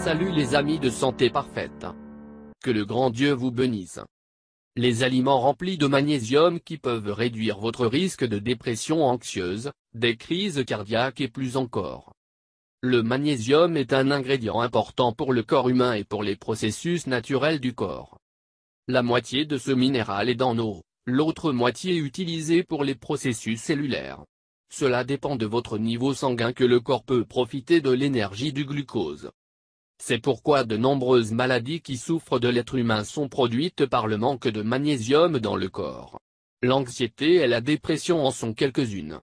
Salut les amis de Santé Parfaite. Que le grand Dieu vous bénisse. Les aliments remplis de magnésium qui peuvent réduire votre risque de dépression anxieuse, des crises cardiaques et plus encore. Le magnésium est un ingrédient important pour le corps humain et pour les processus naturels du corps. La moitié de ce minéral est dans l'eau, l'autre moitié utilisée pour les processus cellulaires. Cela dépend de votre niveau sanguin que le corps peut profiter de l'énergie du glucose. C'est pourquoi de nombreuses maladies qui souffrent de l'être humain sont produites par le manque de magnésium dans le corps. L'anxiété et la dépression en sont quelques-unes.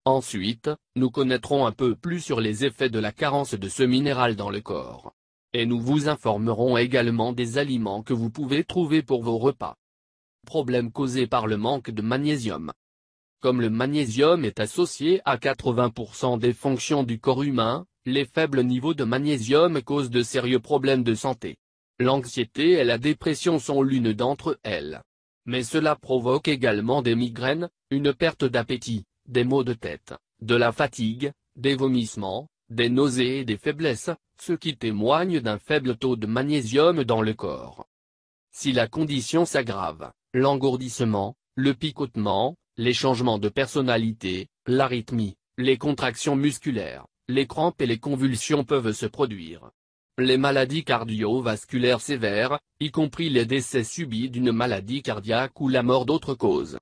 Ensuite, nous connaîtrons un peu plus sur les effets de la carence de ce minéral dans le corps. Et nous vous informerons également des aliments que vous pouvez trouver pour vos repas. Problèmes causés par le manque de magnésium. Comme le magnésium est associé à 80% des fonctions du corps humain, les faibles niveaux de magnésium causent de sérieux problèmes de santé. L'anxiété et la dépression sont l'une d'entre elles. Mais cela provoque également des migraines, une perte d'appétit, des maux de tête, de la fatigue, des vomissements, des nausées et des faiblesses, ce qui témoigne d'un faible taux de magnésium dans le corps. Si la condition s'aggrave, l'engourdissement, le picotement, les changements de personnalité, l'arythmie, les contractions musculaires, les crampes et les convulsions peuvent se produire. Les maladies cardiovasculaires sévères, y compris les décès subis d'une maladie cardiaque ou la mort d'autres causes.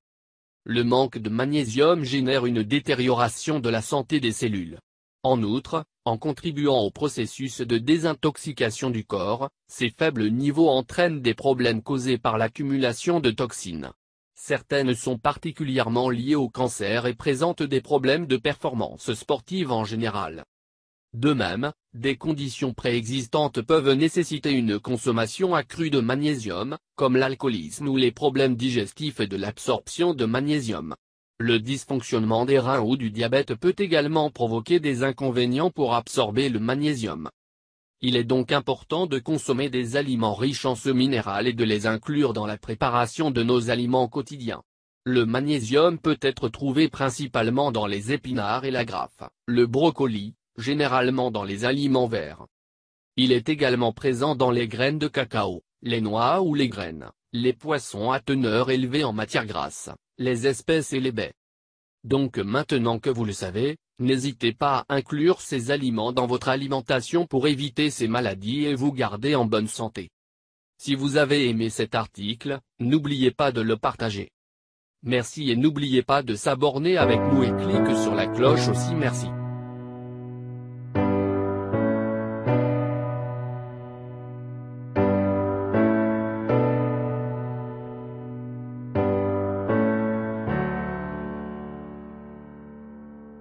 Le manque de magnésium génère une détérioration de la santé des cellules. En outre, en contribuant au processus de désintoxication du corps, ces faibles niveaux entraînent des problèmes causés par l'accumulation de toxines. Certaines sont particulièrement liées au cancer et présentent des problèmes de performance sportive en général. De même, des conditions préexistantes peuvent nécessiter une consommation accrue de magnésium, comme l'alcoolisme ou les problèmes digestifs et de l'absorption de magnésium. Le dysfonctionnement des reins ou du diabète peut également provoquer des inconvénients pour absorber le magnésium. Il est donc important de consommer des aliments riches en ce minéral et de les inclure dans la préparation de nos aliments quotidiens. Le magnésium peut être trouvé principalement dans les épinards et la grappe, le brocoli, généralement dans les aliments verts. Il est également présent dans les graines de cacao, les noix ou les graines, les poissons à teneur élevée en matière grasse, les espèces et les baies. Donc maintenant que vous le savez, n'hésitez pas à inclure ces aliments dans votre alimentation pour éviter ces maladies et vous garder en bonne santé. Si vous avez aimé cet article, n'oubliez pas de le partager. Merci et n'oubliez pas de s'abonner avec nous et cliquez sur la cloche aussi. Merci.